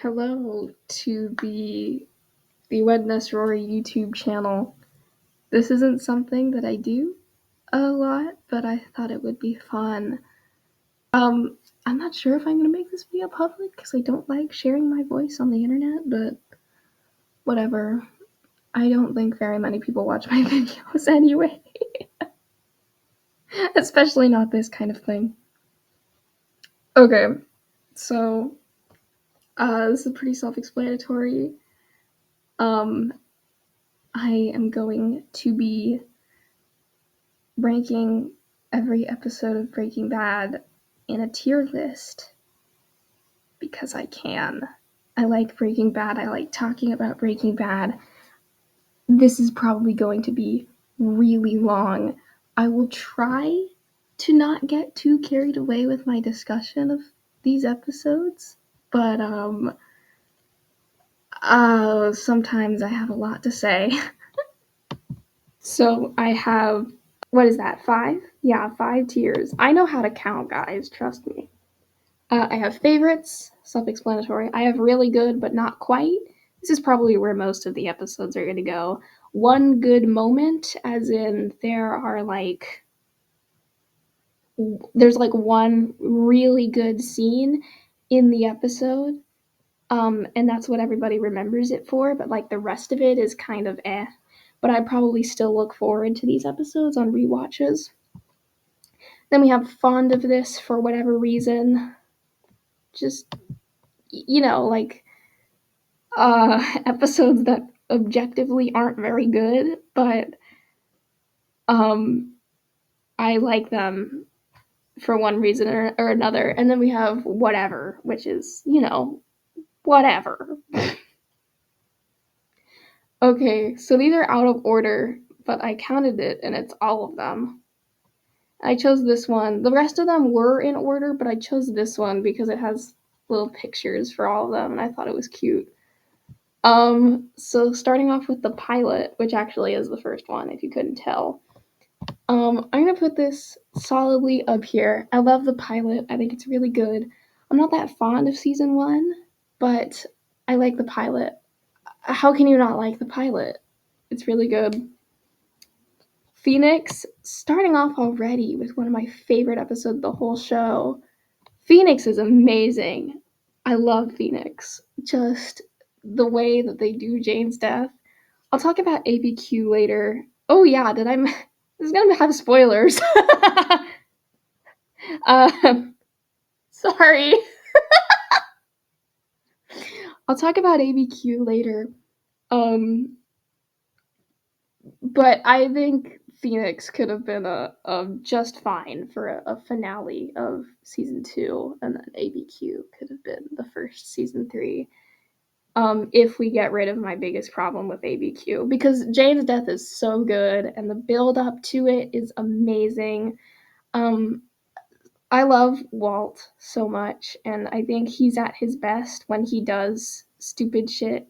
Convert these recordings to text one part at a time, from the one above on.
Hello to the Wedness Rory YouTube channel. This isn't something that I do a lot, but I thought it would be fun. I'm not sure if I'm gonna make this video public because I don't like sharing my voice on the internet, but whatever. I don't think very many people watch my videos anyway. Especially not this kind of thing. Okay, so this is pretty self-explanatory. I am going to be ranking every episode of Breaking Bad in a tier list because I can. I like Breaking Bad. I like talking about Breaking Bad. This is probably going to be really long. I will try to not get too carried away with my discussion of these episodes, but sometimes I have a lot to say. So I have, what is that, 5? Yeah, 5 tiers. I know how to count, guys, trust me. I have favorites, self-explanatory. I have really good, but not quite. This is probably where most of the episodes are going to go. One good moment, as in there's like one really good scene in the episode, and that's what everybody remembers it for, but like the rest of it is kind of eh. But I probably still look forward to these episodes on rewatches. Then we have fond of this for whatever reason. Just, like episodes that objectively aren't very good, but I like them for one reason or another. And then we have whatever, which is, whatever. Okay, so these are out of order, but I counted it and it's all of them. I chose this one. The rest of them were in order, but I chose this one because it has little pictures for all of them and I thought it was cute. So starting off with the pilot, which actually is the first one, if you couldn't tell. I'm gonna put this solidly up here. I love the pilot. I think it's really good. I'm not that fond of season 1, but I like the pilot. How can you not like the pilot? It's really good. Phoenix, starting off already with one of my favorite episodes of the whole show. Phoenix is amazing. I love Phoenix. Just the way that they do Jane's death. I'll talk about ABQ later. Oh yeah, this is gonna have spoilers. Sorry. I'll talk about ABQ later. But I think Phoenix could have been a just fine for a finale of season 2, and then ABQ could have been the first season 3. If we get rid of my biggest problem with ABQ, because Jane's death is so good and the build up to it is amazing. I love Walt so much, and I think he's at his best when he does stupid shit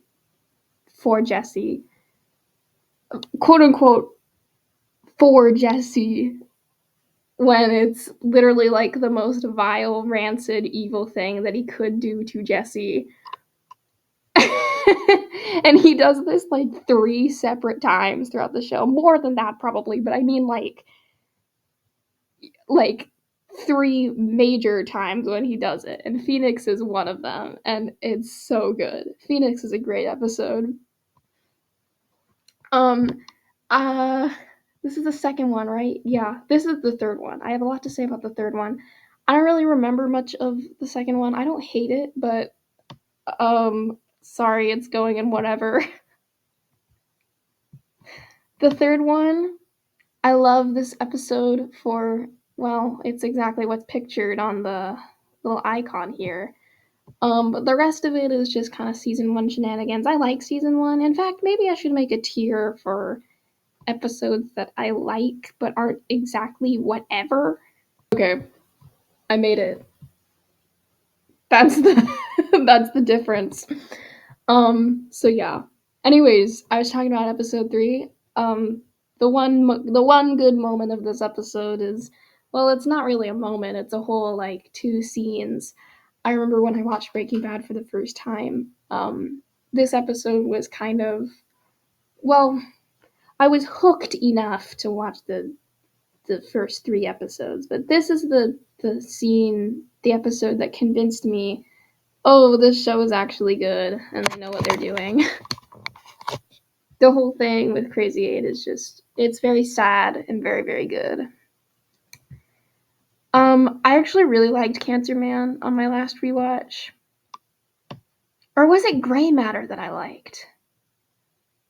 for Jesse, quote unquote, for Jesse, when it's literally like the most vile, rancid, evil thing that he could do to Jesse. And he does this like 3 separate times throughout the show. More than that, probably, but I mean like 3 major times when he does it. And Phoenix is one of them, and it's so good. Phoenix is a great episode. This is the second one, right? Yeah, this is the third one. I have a lot to say about the third one. I don't really remember much of the second one. I don't hate it, but sorry, it's going in whatever. The third one, I love this episode for, well, it's exactly what's pictured on the little icon here. But the rest of it is just kind of season 1 shenanigans. I like season 1. In fact, maybe I should make a tier for episodes that I like but aren't exactly whatever. Okay, I made it. That's the that's the difference. So yeah. Anyways, I was talking about episode 3. The one good moment of this episode is, well, it's not really a moment. It's a whole like 2 scenes. I remember when I watched Breaking Bad for the first time, this episode was kind of, well, I was hooked enough to watch the first 3 episodes, but this is the scene, the episode that convinced me, oh, this show is actually good and they know what they're doing. The whole thing with Crazy Eight is just, it's very sad and very, very good. I actually really liked Cancer Man on my last rewatch. Or was it Gray Matter that I liked?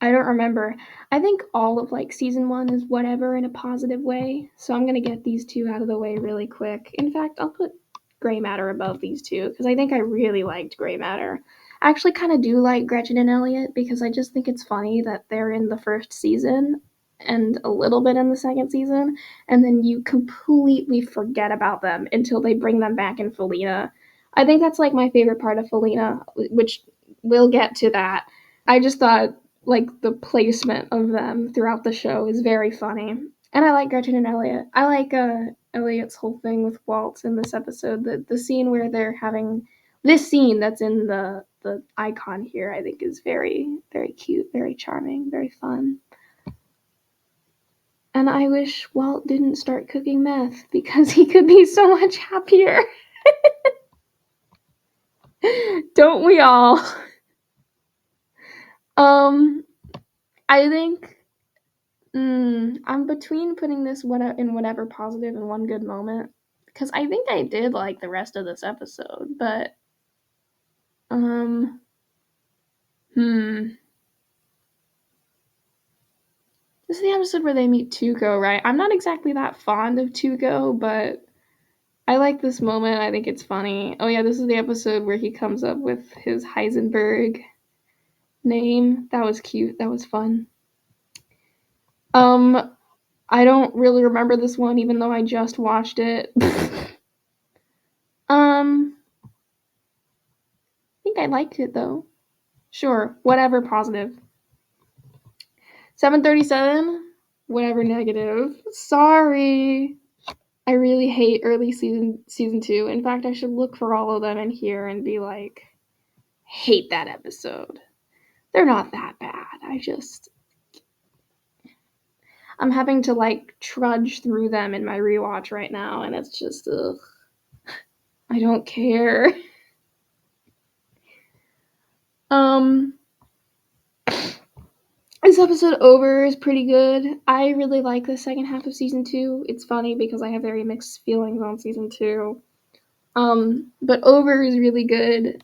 I don't remember. I think all of like season 1 is whatever in a positive way. So I'm gonna get these two out of the way really quick. In fact, I'll put Gray Matter above these two because I think I really liked Gray Matter. I actually kind of do like Gretchen and Elliot because I just think it's funny that they're in the first season and a little bit in the second season, and then you completely forget about them until they bring them back in Felina. I think that's like my favorite part of Felina, which we'll get to that. I just thought like the placement of them throughout the show is very funny. And I like Gretchen and Elliot. I like Elliot's whole thing with Walt in this episode. The scene where they're having this scene that's in the icon here, I think is very, very cute, very charming, very fun. And I wish Walt didn't start cooking meth because he could be so much happier. Don't we all? I think I'm between putting this in whatever positive and one good moment because I think I did like the rest of this episode, but um, hmm, this is the episode where they meet Tuco, right? I'm not exactly that fond of Tuco, but I like this moment. I think it's funny. Oh yeah, this is the episode where he comes up with his Heisenberg name. That was cute. That was fun. Um, I don't really remember this one, even though I just watched it. I think I liked it though. Sure, whatever positive. 737, whatever negative. Sorry. I really hate early season 2. In fact, I should look for all of them in here and be like, hate that episode. They're not that bad. I'm having to like trudge through them in my rewatch right now, and it's just, ugh. I don't care. Um, this episode over is pretty good. I really like the second half of season 2. It's funny because I have very mixed feelings on season 2. But over is really good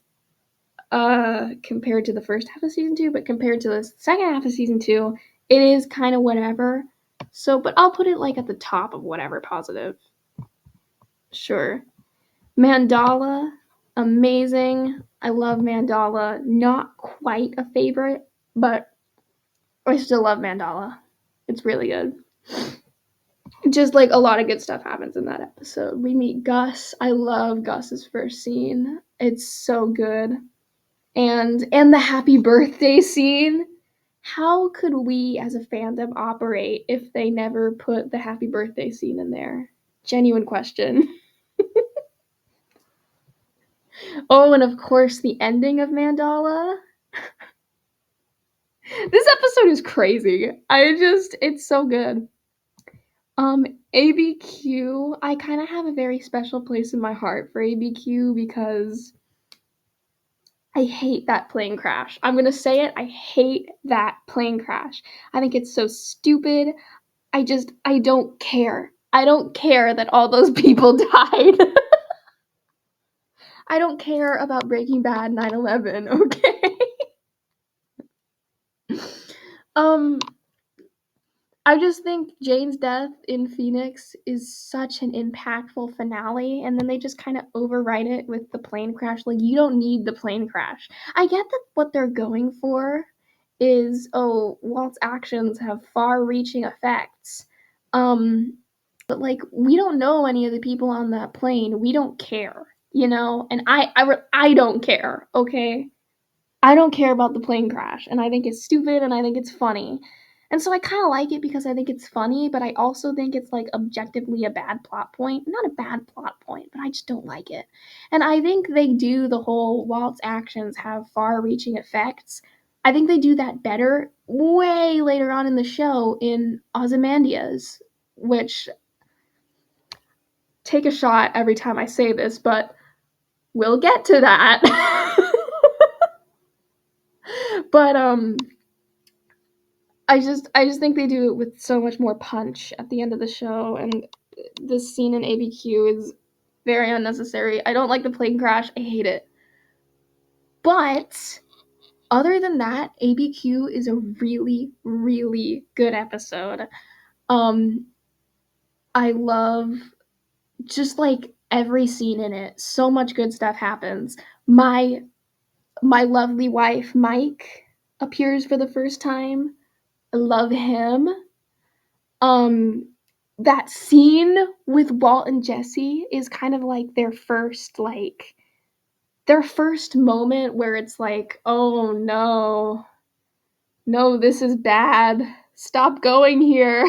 compared to the first half of season 2, but compared to the second half of season 2, it is kind of whatever. So, but I'll put it like at the top of whatever positive. Sure. Mandala, amazing. I love Mandala. Not quite a favorite, but I still love Mandala. It's really good. Just like a lot of good stuff happens in that episode. We meet Gus. I love Gus's first scene. It's so good. And the happy birthday scene. How could we as a fandom operate if they never put the happy birthday scene in there? Genuine question. Oh, and of course the ending of Mandala. This episode is crazy. It's so good. ABQ, I kind of have a very special place in my heart for ABQ because I hate that plane crash. I'm gonna say it, I hate that plane crash. I think it's so stupid. I don't care. I don't care that all those people died. I don't care about Breaking Bad 9/11, okay? um, I just think Jane's death in Phoenix is such an impactful finale, and then they just kind of overwrite it with the plane crash. Like, you don't need the plane crash. I get that what they're going for is, oh, Walt's actions have far reaching effects. But, like, we don't know any of the people on that plane. We don't care, you know? And I don't care, okay? I don't care about the plane crash, and I think it's stupid, and I think it's funny. And so I kind of like it because I think it's funny, but I also think it's like objectively a bad plot point. Not a bad plot point, but I just don't like it. And I think they do the whole Walt's actions have far reaching effects. I think they do that better way later on in the show in Ozymandias, which take a shot every time I say this, but we'll get to that. But I just think they do it with so much more punch at the end of the show, and this scene in ABQ is very unnecessary. I don't like the plane crash. I hate it. But other than that, ABQ is a really, really good episode. Um, I love just like every scene in it. So much good stuff happens. My lovely wife Mike appears for the first time. I love him. Um, that scene with Walt and Jesse is kind of like their first moment where it's like, oh no, no, this is bad. Stop going here.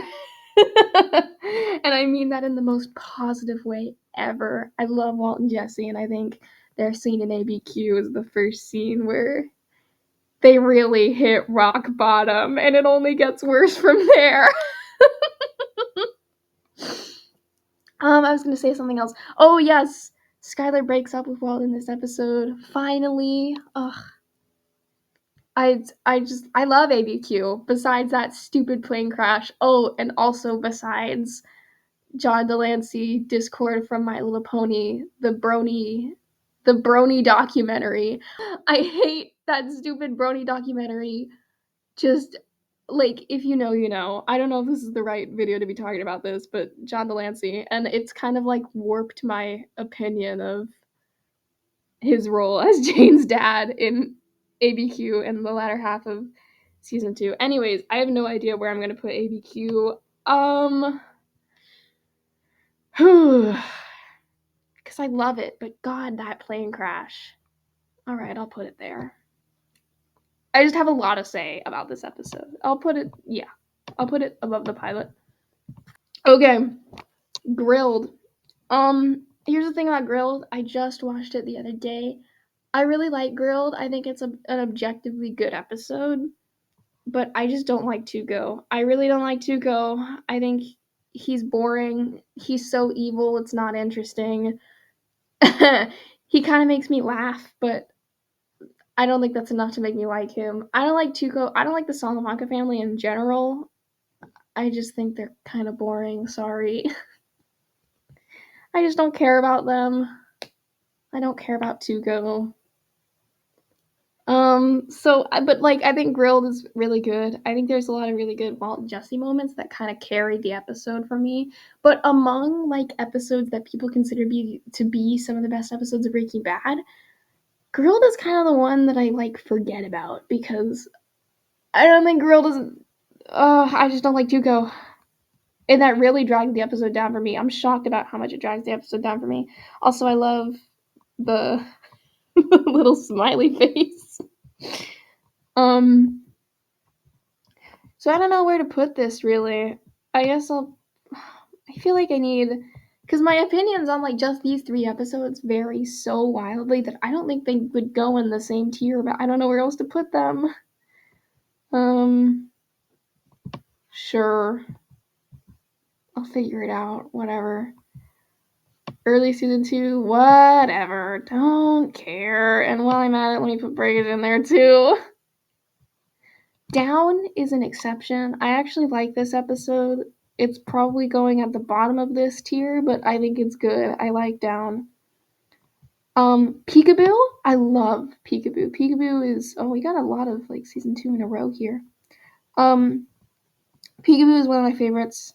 And I mean that in the most positive way ever. I love Walt and Jesse, and I think their scene in ABQ is the first scene where they really hit rock bottom, and it only gets worse from there. I was gonna say something else. Oh yes, Skylar breaks up with Walt in this episode. Finally. Ugh. I love ABQ. Besides that stupid plane crash. Oh, and also besides John Delancey Discord from My Little Pony, the brony documentary. I hate that stupid brony documentary. Just like if you know, you know. I don't know if this is the right video to be talking about this, but John Delancey, and it's kind of like warped my opinion of his role as Jane's dad in ABQ in the latter half of season 2. Anyways, I have no idea where I'm gonna put ABQ. Because I love it, but God, that plane crash. All right, I'll put it there. I just have a lot to say about this episode. I'll put it above the pilot. Okay, Grilled. Here's the thing about Grilled. I just watched it the other day. I really like Grilled. I think it's an objectively good episode, but I just don't like Tuco. I really don't like Tuco. I think he's boring. He's so evil. It's not interesting. He kind of makes me laugh, but I don't think that's enough to make me like him. I don't like Tuco. I don't like the Salamanca family in general. I just think they're kind of boring. Sorry. I just don't care about them. I don't care about Tuco. But like, I think Grilled is really good. I think there's a lot of really good Walt and Jesse moments that kind of carried the episode for me. But among like episodes that people consider to be some of the best episodes of Breaking Bad, Grilled is kind of the one that I like forget about because I don't think Grilled is. I just don't like Tuco, and that really dragged the episode down for me. I'm shocked about how much it drags the episode down for me. Also, I love the little smiley face. Um, so I don't know where to put this really. I guess I feel like I need. Because my opinions on like just these 3 episodes vary so wildly that I don't think they would go in the same tier, but I don't know where else to put them. Um, sure. I'll figure it out. Whatever. Early season 2, whatever. Don't care. And while I'm at it, let me put Breakage in there too. Down is an exception. I actually like this episode. It's probably going at the bottom of this tier, but I think it's good. I like Down. Peekaboo, I love Peekaboo. Peekaboo is we got a lot of like season 2 in a row here. Peekaboo is one of my favorites,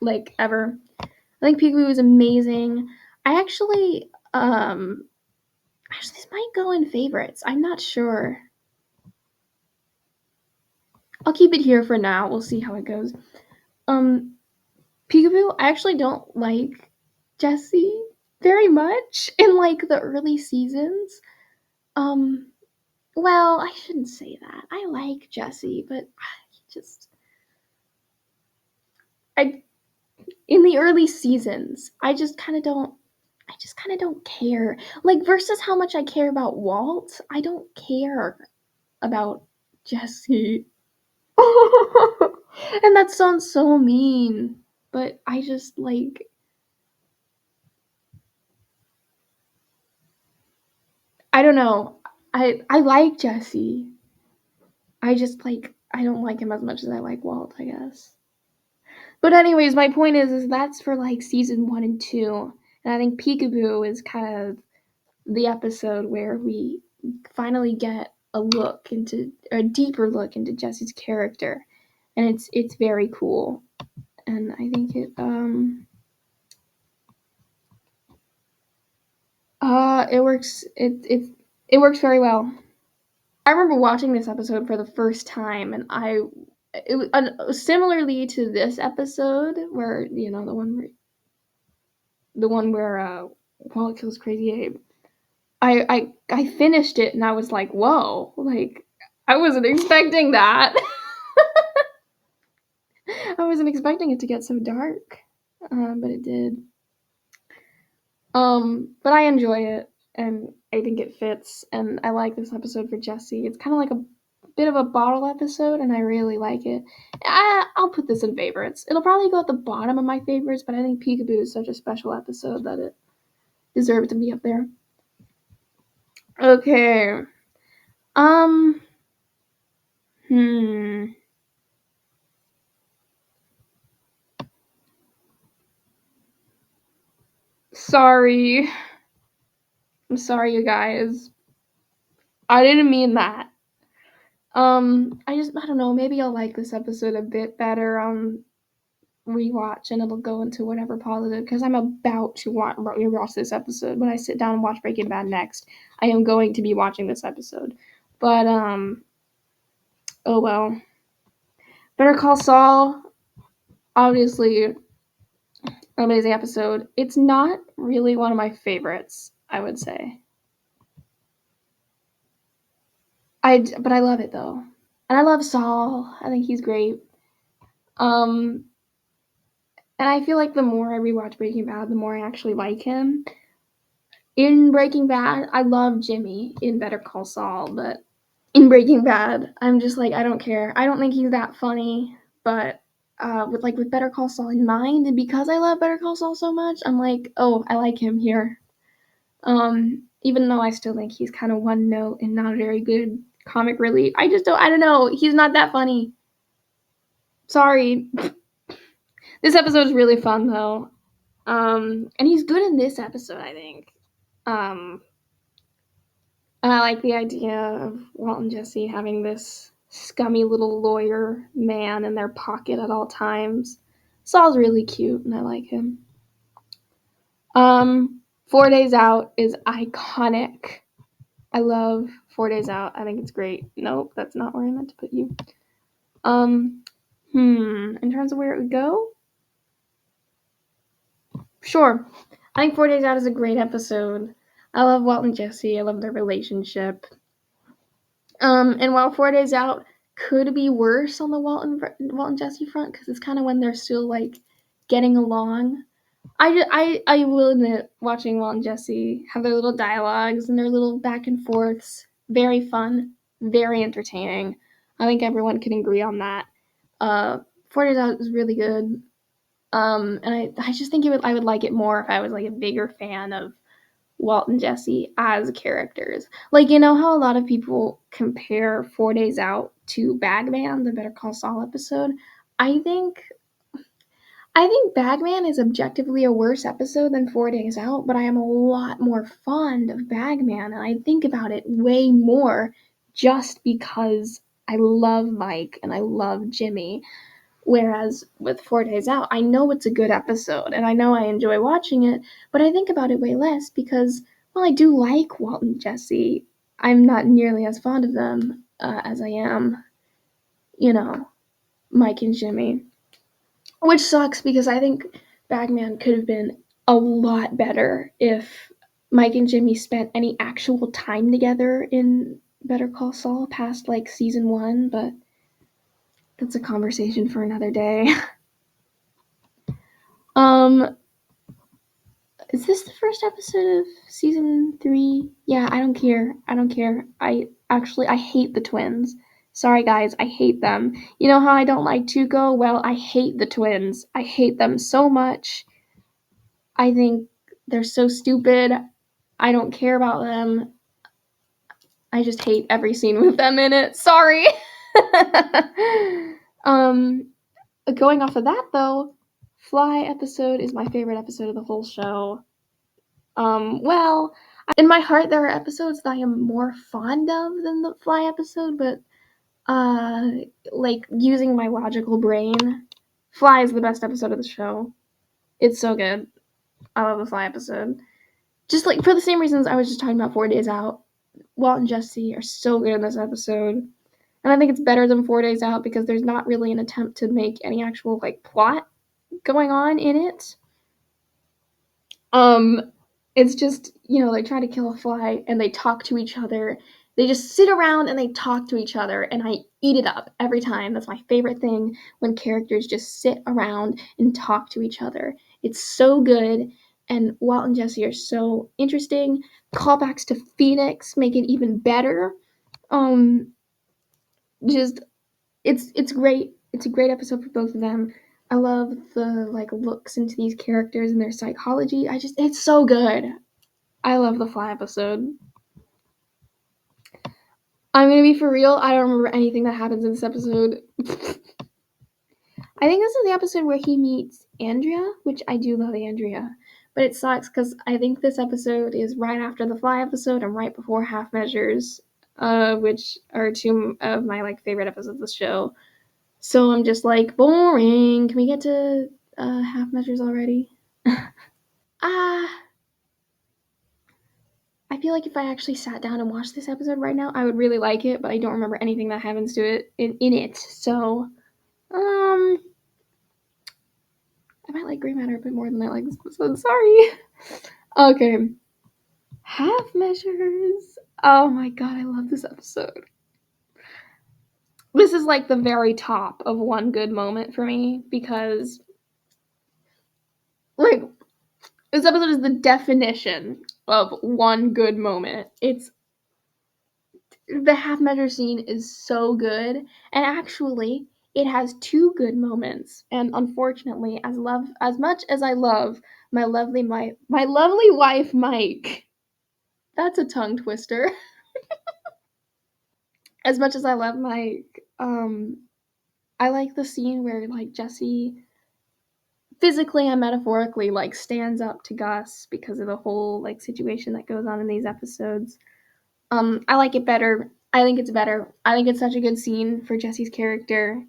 like ever. I think Peekaboo is amazing. I actually this might go in favorites. I'm not sure. I'll keep it here for now. We'll see how it goes. Peekaboo, I actually don't like Jesse very much in like the early seasons. Well, I shouldn't say that. I like Jesse, but just I in the early seasons, I just kind of don't care. Like versus how much I care about Walt, I don't care about Jesse. And that sounds so mean, but I just like I don't know. I like Jesse. I just like I don't like him as much as I like Walt, I guess. But anyways, my point is that's for like season 1 and 2. And I think Peekaboo is kind of the episode where we finally get a deeper look into Jesse's character. And it's very cool. And I think it works very well. I remember watching this episode for the first time, and it was similarly to this episode where the one where Walt kills Crazy Abe. I finished it and I was like, whoa, like I wasn't expecting that. I wasn't expecting it to get so dark, but it did. But I enjoy it, and I think it fits, and I like this episode for Jesse. It's kind of like a bit of a bottle episode, and I really like it. I'll put this in favorites. It'll probably go at the bottom of my favorites, but I think Peekaboo is such a special episode that it deserves to be up there. Okay. Um. Hmm. Sorry. I'm sorry, you guys. I didn't mean that. I don't know. Maybe I'll like this episode a bit better on rewatch, and it'll go into whatever positive. Because I'm about to rewatch this episode when I sit down and watch Breaking Bad next. I am going to be watching this episode, but oh well. Better Call Saul. Obviously, amazing episode. It's not really one of my favorites, I would say. But I love it though, and I love Saul. I think he's great. Um, and I feel like the more I rewatch Breaking Bad, the more I actually like him. In Breaking Bad, I love Jimmy in Better Call Saul, but in Breaking Bad, I'm just like I don't care. I don't think he's that funny, but with Better Call Saul in mind, and because I love Better Call Saul so much, I'm like, oh, I like him here. Even though I still think he's kind of one note and not a very good comic relief. I don't know. He's not that funny. Sorry. This episode is really fun though. And he's good in this episode, I think. Um, and I like the idea of Walt and Jesse having this scummy little lawyer man in their pocket at all times. Saul's really cute, and I like him. 4 Days Out is iconic. I love 4 Days Out. I think it's great. Nope, that's not where I meant to put you. In terms of where it would go, sure. I think 4 Days Out is a great episode. I love Walt and Jesse. I love their relationship. And while 4 Days Out could be worse on the Walt and Jesse front because it's kind of when they're still like getting along. I will admit watching Walt and Jesse have their little dialogues and their little back and forths, very fun, very entertaining. I think everyone can agree on that. 4 Days Out is really good. And I just think I would like it more if I was like a bigger fan of Walt and Jesse as characters. Like, you know how a lot of people compare 4 Days Out to Bagman, the Better Call Saul episode? I think Bagman is objectively a worse episode than 4 Days Out, but I am a lot more fond of Bagman, and I think about it way more just because I love Mike and I love Jimmy. Whereas with 4 Days Out, I know it's a good episode and I know I enjoy watching it, but I think about it way less because, well, I do like Walt and Jesse. I'm not nearly as fond of them as I am, you know, Mike and Jimmy. Which sucks because I think Bagman could have been a lot better if Mike and Jimmy spent any actual time together in Better Call Saul past like season 1, but that's a conversation for another day. um, is this the first episode of season 3? Yeah, I don't care. I don't care. I hate the twins. Sorry guys, I hate them. You know how I don't like Tuco? Well, I hate the twins. I hate them so much. I think they're so stupid. I don't care about them. I just hate every scene with them in it. Sorry. um, Going off of that though, Fly episode is my favorite episode of the whole show. Well, in my heart there are episodes that I am more fond of than the Fly episode, but uh, like using my logical brain, Fly is the best episode of the show. It's so good. I love the Fly episode. Just like for the same reasons I was just talking about 4 Days Out. Walt and Jesse are so good in this episode. And I think it's better than 4 Days Out because there's not really an attempt to make any actual like plot going on in it. Um it's just, they try to kill a fly and they talk to each other. They just sit around and they talk to each other and I eat it up every time. That's my favorite thing, when characters just sit around and talk to each other. It's so good, and Walt and Jesse are so interesting. Callbacks to Phoenix make it even better. Um just it's great. It's a great episode for both of them. I love the like looks into these characters and their psychology. It's so good. I love the Fly episode. I'm gonna be for real. I don't remember anything that happens in this episode. I think this is the episode where he meets Andrea, which I do love Andrea. But it sucks because I think this episode is right after the Fly episode and right before Half Measures, which are two of my like favorite episodes of the show. So I'm just like, boring. Can we get to Half Measures already? Ah, I feel like if I actually sat down and watched this episode right now, I would really like it, but I don't remember anything that happens to it in it. So, I might like Gray Matter a bit more than I like this episode. Sorry. Okay. Half Measures. Oh my god, I love this episode. This is like the very top of one good moment for me because, like, this episode is the definition of one good moment. It's the half measure scene is so good, and actually it has two good moments. And unfortunately, as much as I love my lovely wife Mike, that's a tongue twister. As much as I love Mike, I like the scene where like Jesse physically and metaphorically like stands up to Gus because of the whole like situation that goes on in these episodes. I like it better. I think it's better. I think it's such a good scene for Jesse's character,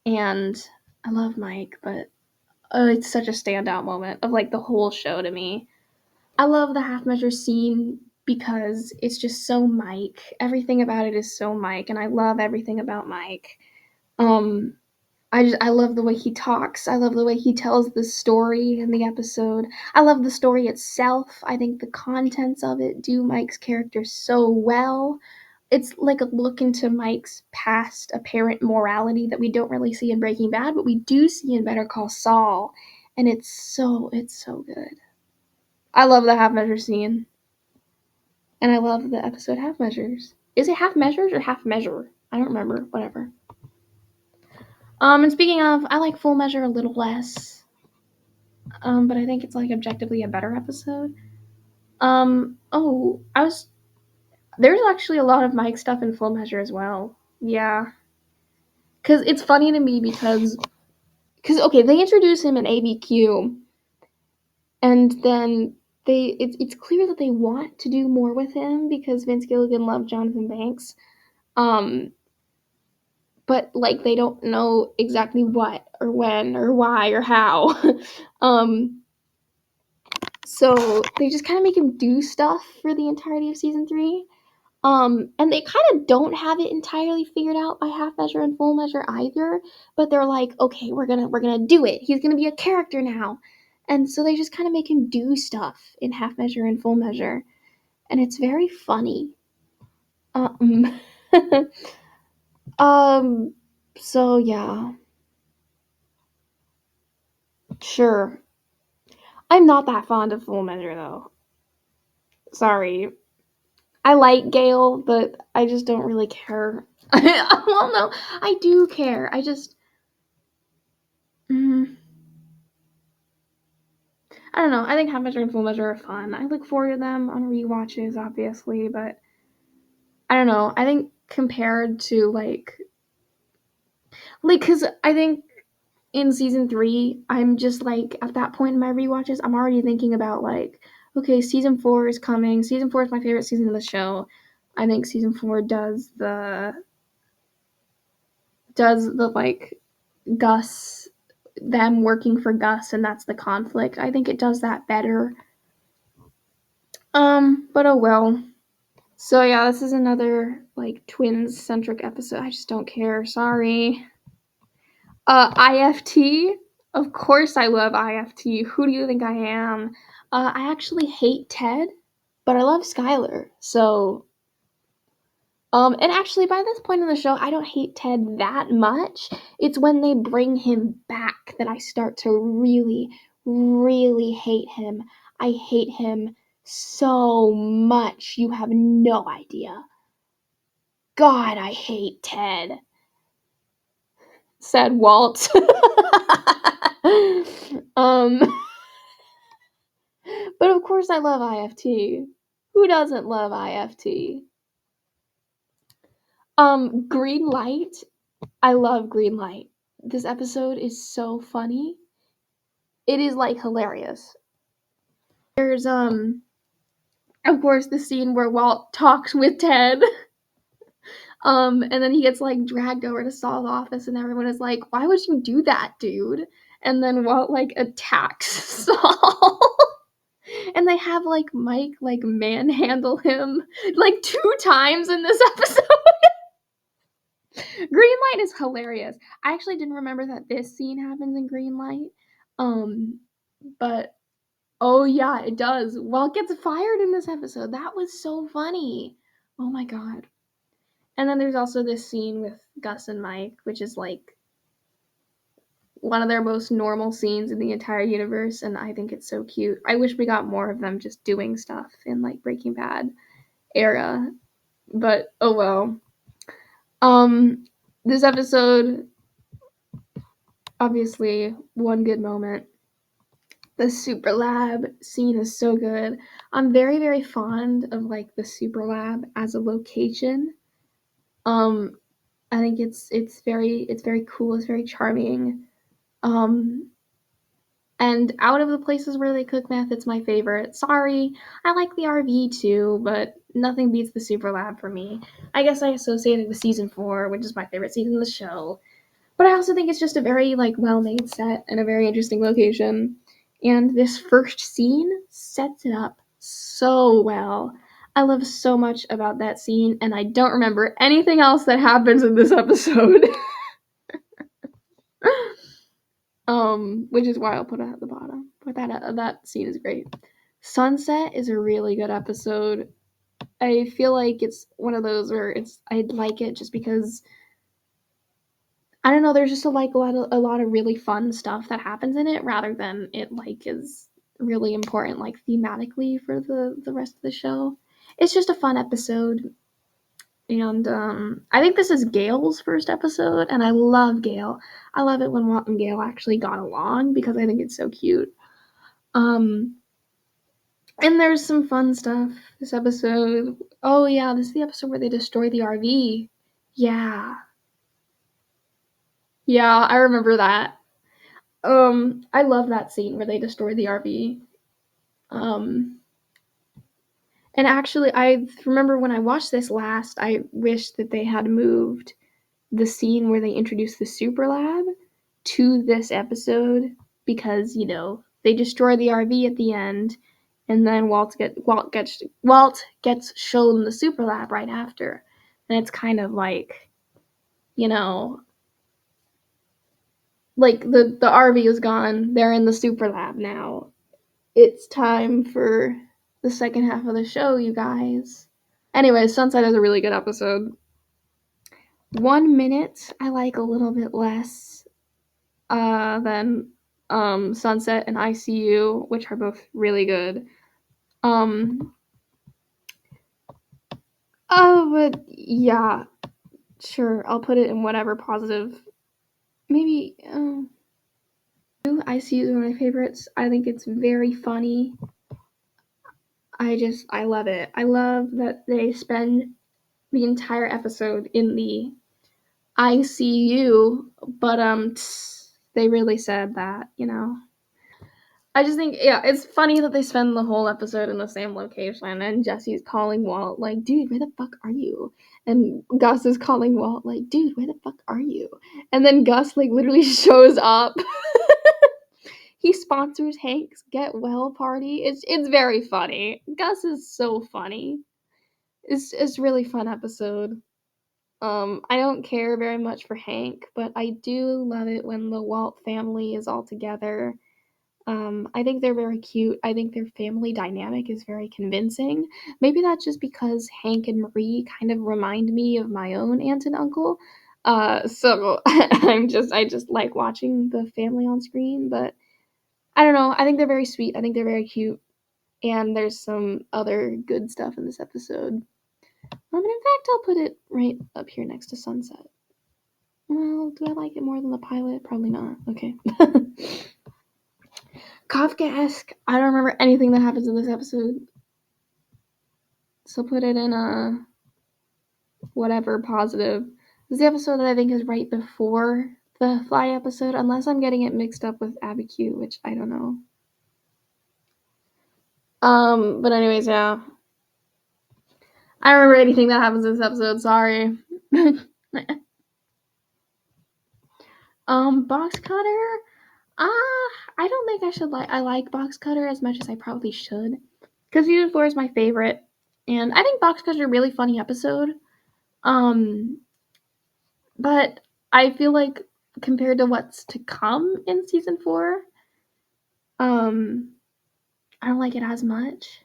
and I love Mike, but it's such a standout moment of like the whole show to me. I love the half measure scene because it's just so Mike. Everything about it is so Mike, and I love everything about Mike. Um, I love the way he talks. I love the way he tells the story in the episode. I love the story itself. I think the contents of it do Mike's character so well. It's like a look into Mike's past apparent morality that we don't really see in Breaking Bad, but we do see in Better Call Saul, and it's so good. I love the half measure scene, and I love the episode Half Measures. Is it Half Measures or Half Measure? I don't remember. Whatever. And speaking of, I like Full Measure a little less. But I think it's like objectively a better episode. Oh, there's actually a lot of Mike stuff in Full Measure as well. Yeah, because it's funny to me because okay, they introduce him in ABQ, and then it's clear that they want to do more with him because Vince Gilligan loved Jonathan Banks. Um, but like they don't know exactly what or when or why or how. um, so they just kind of make him do stuff for the entirety of season 3. And they kind of don't have it entirely figured out by Half Measure and Full Measure either, but they're like, okay, we're gonna do it. He's gonna be a character now. And so they just kind of make him do stuff in Half Measure and Full Measure. And it's very funny. Um, um, So yeah, sure. I'm not that fond of Full Measure though. Sorry. I like Gale, but I just don't really care. Well, no, I do care. I just, mm, I don't know. I think Half Measure and Full Measure are fun. I look forward to them on rewatches, obviously, but I don't know. I think compared to because I think in season 3, I'm just like at that point in my rewatches, I'm already thinking about like, okay, season 4 is coming. Season 4 is my favorite season of the show. I think season 4 does the like Gus, them working for Gus, and that's the conflict. I think it does that better. But oh well. So yeah, this is another like twins centric episode. I just don't care. Sorry. IFT. Of course I love IFT. Who do you think I am? I actually hate Ted, but I love Skylar. So and actually, by this point in the show, I don't hate Ted that much. It's when they bring him back that I start to really, really hate him. I hate him so much. You have no idea. God, I hate Ted, said Walt. um, but of course, I love IFT. Who doesn't love IFT? Green Light. I love Green Light. This episode is so funny. It is like hilarious. There's of course the scene where Walt talks with Ted. And then he gets like dragged over to Saul's office and everyone is like, "Why would you do that, dude?" And then Walt like attacks Saul. And they have like Mike like manhandle him like 2 times in this episode. Green Light is hilarious. I actually didn't remember that this scene happens in Green Light. But oh yeah, it does. Walt gets fired in this episode. That was so funny. Oh my god. And then there's also this scene with Gus and Mike, which is like one of their most normal scenes in the entire universe, and I think it's so cute. I wish we got more of them just doing stuff in like Breaking Bad era. But oh well. Um this episode, obviously one good moment. The super lab scene is so good. I'm very, very fond of like the super lab as a location. Um, I think it's very cool. It's very charming. Um, and out of the places where they cook meth, it's my favorite. Sorry, I like the RV too, but nothing beats the super lab for me. I guess I associate it with season 4, which is my favorite season of the show. But I also think it's just a very like well-made set and a very interesting location. And this first scene sets it up so well. I love so much about that scene, and I don't remember anything else that happens in this episode. Which is why I'll put it at the bottom. But that scene is great. Sunset is a really good episode. I feel like it's one of those where I like it just because I don't know. There's just a lot of really fun stuff that happens in it, rather than it like is really important like thematically for the rest of the show. It's just a fun episode, and I think this is Gail's first episode, and I love Gail. I love it when Walt and Gail actually got along because I think it's so cute. Um, and there's some fun stuff this episode. Oh yeah, this is the episode where they destroy the RV. Yeah, yeah, I remember that. I love that scene where they destroy the RV. Um, and actually, I remember when I watched this last, I wish that they had moved the scene where they introduced the super lab to this episode because they destroy the RV at the end, and then Walt gets shown the super lab right after, and it's kind of like you know like the RV is gone, they're in the super lab now. It's time for the second half of the show, you guys. Anyways, Sunset is a really good episode. 1 minute I like a little bit less than Sunset and ICU, which are both really good. Um but yeah, sure, I'll put it in whatever positive. Maybe ICU is one of my favorites. I think it's very funny. I love it. I love that they spend the entire episode in the ICU, but they really said that, you know. I just think, yeah, it's funny that they spend the whole episode in the same location, and Jesse's calling Walt like, "Dude, where the fuck are you?" And Gus is calling Walt like, "Dude, where the fuck are you?" And then Gus like literally shows up. He sponsors Hank's get well party. It's very funny. Gus is so funny. It's really fun episode. I don't care very much for Hank, but I do love it when the Walt family is all together. I think they're very cute. I think their family dynamic is very convincing. Maybe that's just because Hank and Marie kind of remind me of my own aunt and uncle. So I just like watching the family on screen, but I don't know. I think they're very sweet. I think they're very cute. And there's some other good stuff in this episode. And in fact, I'll put it right up here next to Sunset. Well, do I like it more than the pilot? Probably not. Okay. Kafka-esque. I don't remember anything that happens in this episode. So put it in a whatever positive. This is the episode that I think is right before the Fly episode, unless I'm getting it mixed up with Abby Q, which I don't know. But anyways, yeah. I don't remember anything that happens in this episode, sorry. Box Cutter? I don't think I like Box Cutter as much as I probably should. Because Season 4 is my favorite. And I think Box Cutter is a really funny episode. Um, but I feel like compared to what's to come in Season 4, um, I don't like it as much.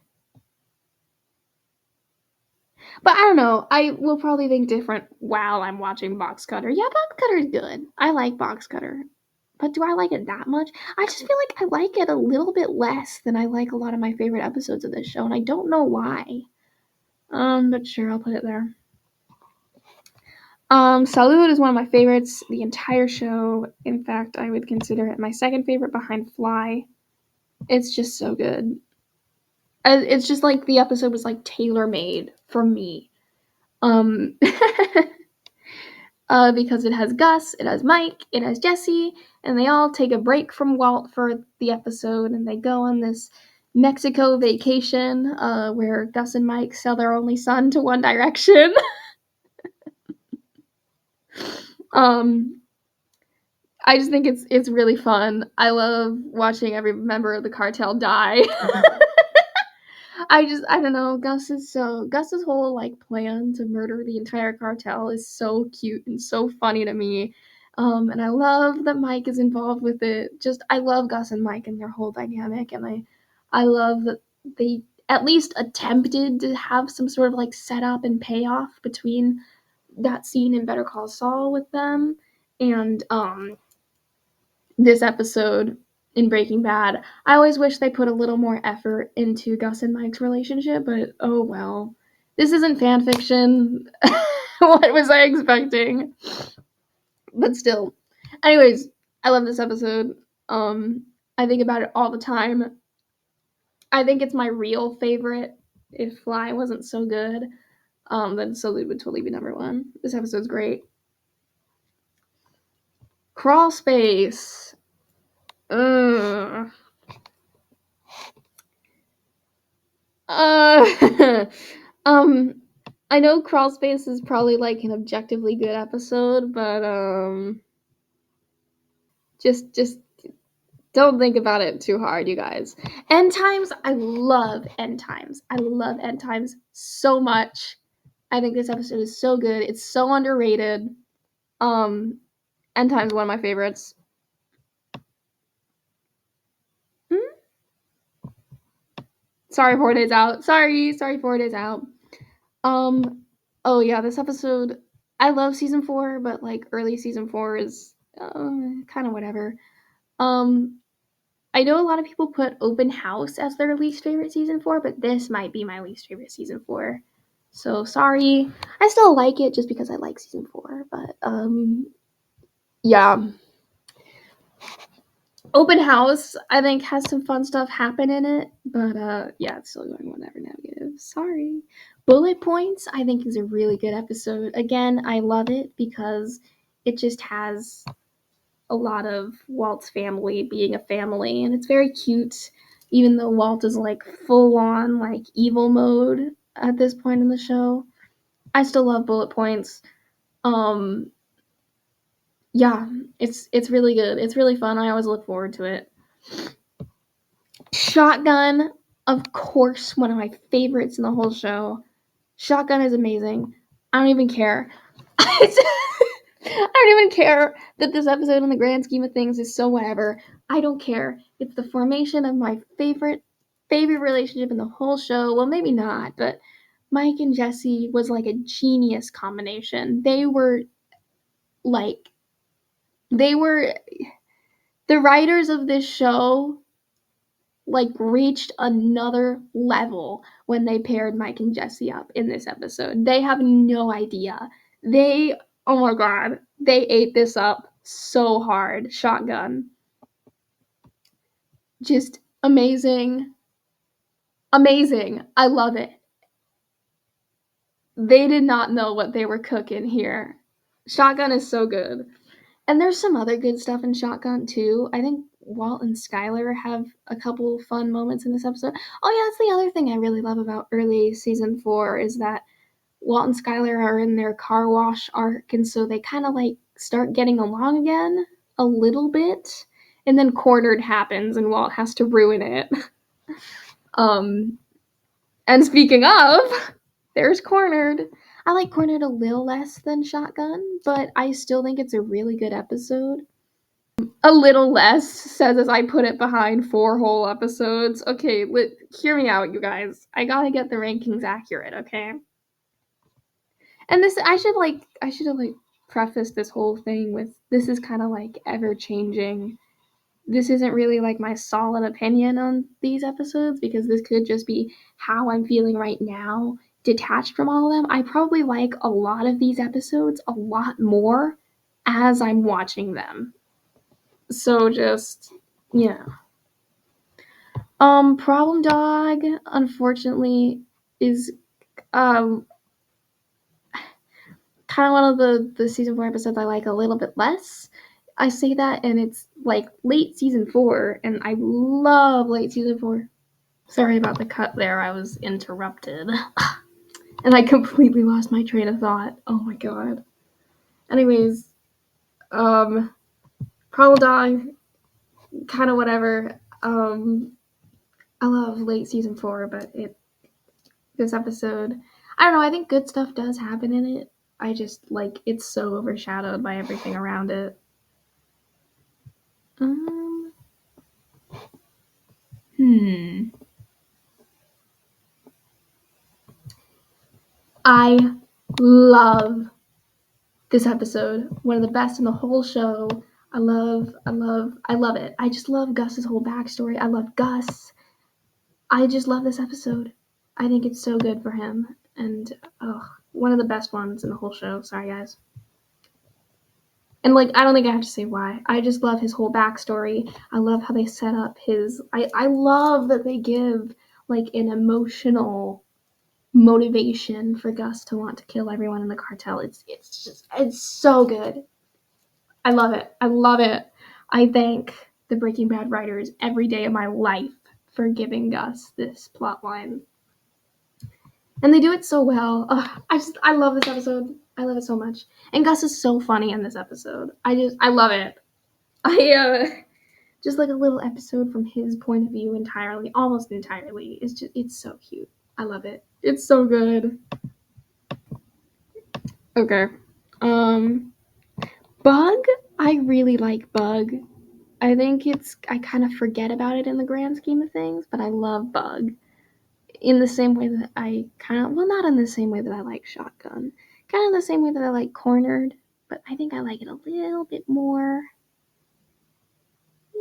But I don't know. I will probably think different while I'm watching Box Cutter. Yeah, Box Cutter is good. I like Box Cutter. But do I like it that much? I just feel like I like it a little bit less than I like a lot of my favorite episodes of this show, and I don't know why. But sure, I'll put it there. Salud is one of my favorites the entire show. In fact, I would consider it my second favorite behind Fly. It's just so good. It's just like the episode was like tailor made for me. Um, because it has Gus, it has Mike, it has Jesse, and they all take a break from Walt for the episode, and they go on this Mexico vacation where Gus and Mike sell their only son to One Direction. um, I just think it's really fun. I love watching every member of the cartel die. I don't know. Gus's whole like plan to murder the entire cartel is so cute and so funny to me. And I love that Mike is involved with it. Just I love Gus and Mike and their whole dynamic, and I love that they at least attempted to have some sort of like setup and payoff between that scene in Better Call Saul with them and this episode in Breaking Bad. I always wish they put a little more effort into Gus and Mike's relationship, but oh well. This isn't fan fiction. What was I expecting? But still. Anyways, I love this episode. I think about it all the time. I think it's my real favorite. If Fly wasn't so good, then Salute would totally be number one. This episode's great. Crawl Space. Ugh. Uh, um, I know Crawl Space is probably like an objectively good episode, but just don't think about it too hard, you guys. End Times, I love End Times. I love End Times so much. I think this episode is so good. It's so underrated. Um, End Times is one of my favorites. Hmm? Sorry, 4 days out. Sorry, 4 days out. Um, oh yeah, this episode I love season 4, but like early season 4 is kind of whatever. Um, I know a lot of people put Open House as their least favorite season 4, but this might be my least favorite season 4. So sorry. I still like it just because I like season 4, but yeah. Open House, I think, has some fun stuff happen in it, but yeah, it's still going whatever negative. Sorry. Bullet Points, I think, is a really good episode. Again, I love it because it just has a lot of Walt's family being a family, and it's very cute, even though Walt is like full on like evil mode at this point in the show. I still love Bullet Points. Um, yeah, it's really good. It's really fun. I always look forward to it. Shotgun, of course, one of my favorites in the whole show. Shotgun is amazing. I don't even care. I don't even care that this episode in the grand scheme of things is so whatever. I don't care. It's the formation of my favorite relationship in the whole show. Well, maybe not, but Mike and Jesse was like a genius combination. Like they were the writers of this show like reached another level when they paired Mike and Jesse up in this episode. They have no idea. They, oh my god, they ate this up so hard. Shotgun. Just amazing. Amazing. I love it. They did not know what they were cooking here. Shotgun is so good. And there's some other good stuff in Shotgun too. I think Walt and Skylar have a couple fun moments in this episode. Oh yeah, that's the other thing I really love about early season 4 is that Walt and Skylar are in their car wash arc, and so they kind of like start getting along again a little bit, and then Cornered happens, and Walt has to ruin it. um, and speaking of, there's Cornered. I like Cornered a little less than Shotgun, but I still think it's a really good episode. A little less says as I put it behind 4 whole episodes. Okay, hear me out, you guys. I gotta get the rankings accurate, okay? And this, I should have like prefaced this whole thing with this is kind of like ever changing. This isn't really like my solid opinion on these episodes because this could just be how I'm feeling right now, detached from all of them. I probably like a lot of these episodes a lot more as I'm watching them. So just, yeah. Problem Dog, unfortunately, is um kind of one of the season 4 episodes I like a little bit less. I say that, and it's like late season 4, and I love late season 4. Sorry about the cut there. I was interrupted, and I completely lost my train of thought. Oh my god. Anyways, Problem Dog, kind of whatever. I love late season 4, but this episode, I don't know. I think good stuff does happen in it. I just like it's so overshadowed by everything around it. Um, hmm. I love this episode. One of the best in the whole show. I love it. I just love Gus's whole backstory. I love Gus. I just love this episode. I think it's so good for him. And, oh, one of the best ones in the whole show. Sorry, guys. And like I don't think I have to say why. I just love his whole backstory. I love how they set up his I love that they give like an emotional motivation for Gus to want to kill everyone in the cartel. It's so good. I love it. I love it. I thank the Breaking Bad writers every day of my life for giving Gus this plot line. And they do it so well. Ugh, I love this episode. I love it so much. And Gus is so funny in this episode. I love it. Just like a little episode from his point of view entirely, almost entirely. It's so cute. I love it. It's so good. Okay. Um Bug, I really like Bug. I kind of forget about it in the grand scheme of things, but I love Bug. In the same way that I kind of, well, not in the same way that I like Shotgun. Kind of the same way that I like Cornered, but I think I like it a little bit more.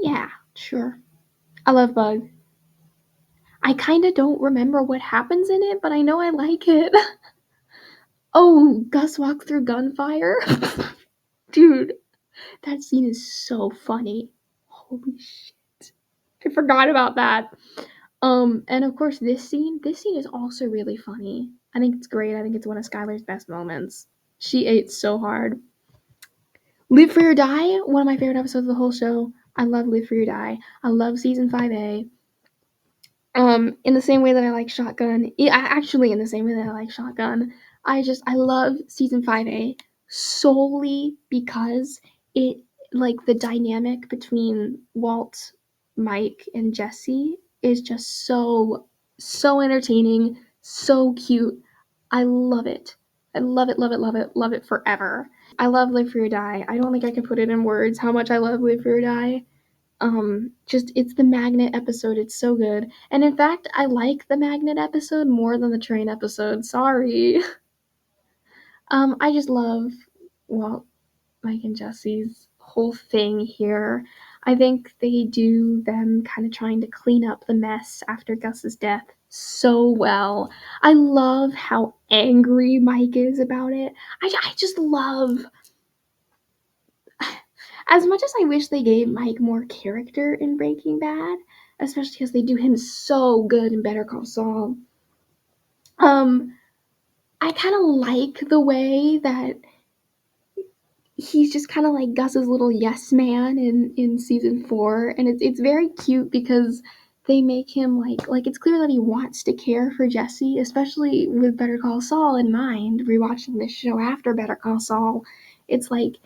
Yeah, sure. I love Bug. I kind of don't remember what happens in it, but I know I like it. Oh, Gus walks through gunfire? Dude, that scene is so funny. Holy shit. I forgot about that. And of course this scene is also really funny. I think it's great. I think it's one of Skylar's best moments. She ate so hard. Live Free or Die, one of my favorite episodes of the whole show. I love Live Free or Die. I love season 5A. In the same way that I like Shotgun, actually in the same way that I like Shotgun, I love season 5A solely because it, like, the dynamic between Walt, Mike, and Jesse is just so entertaining, so cute. I love it. I love it, love it, love it, love it forever. I love Live Free or Die. I don't think I can put it in words how much I love Live Free or Die. Just it's the magnet episode. It's so good. And in fact, I like the magnet episode more than the train episode. Sorry. I just love, well, Mike and Jesse's whole thing here. I think they do them kind of trying to clean up the mess after Gus's death so well. I love how angry Mike is about it. I just love, as much as I wish they gave Mike more character in Breaking Bad, especially because they do him so good in Better Call Saul. I kind of like the way that he's just kind of like Gus's little yes man in season 4, and it's very cute because they make him like it's clear that he wants to care for Jesse, especially with Better Call Saul in mind. Rewatching this show after Better Call Saul, it's like,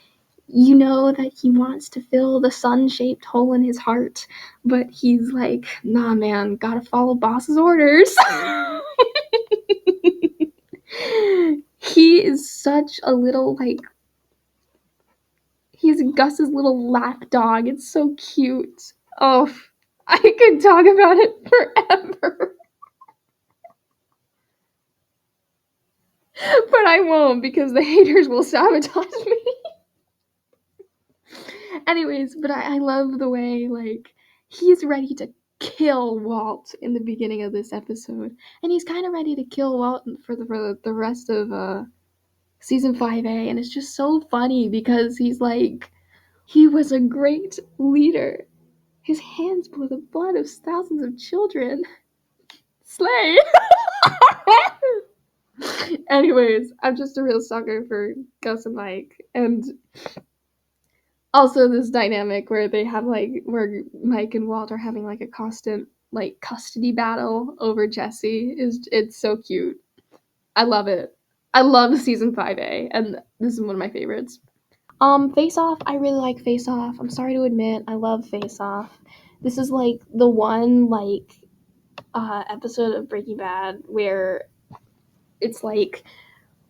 you know that he wants to fill the sun-shaped hole in his heart, but he's like, nah, man, gotta follow boss's orders. He is such a little, like, he's Gus's little lap dog. It's so cute. Oh, I could talk about it forever. But I won't because the haters will sabotage me. Anyways, but I love the way, like, he's ready to kill Walt in the beginning of this episode. And he's kind of ready to kill Walt for the rest of season 5A. And it's just so funny because he's like, he was a great leader. His hands were the blood of thousands of children. Slay! Anyways, I'm just a real sucker for Gus and Mike. And also this dynamic where they have, like, where Mike and Walt are having, like, a constant, like, custody battle over Jesse. It's so cute. I love it. I love season 5A, and this is one of my favorites. Face Off, I really like Face Off. I'm sorry to admit, I love Face Off. This is, like, the one, like, episode of Breaking Bad where it's, like,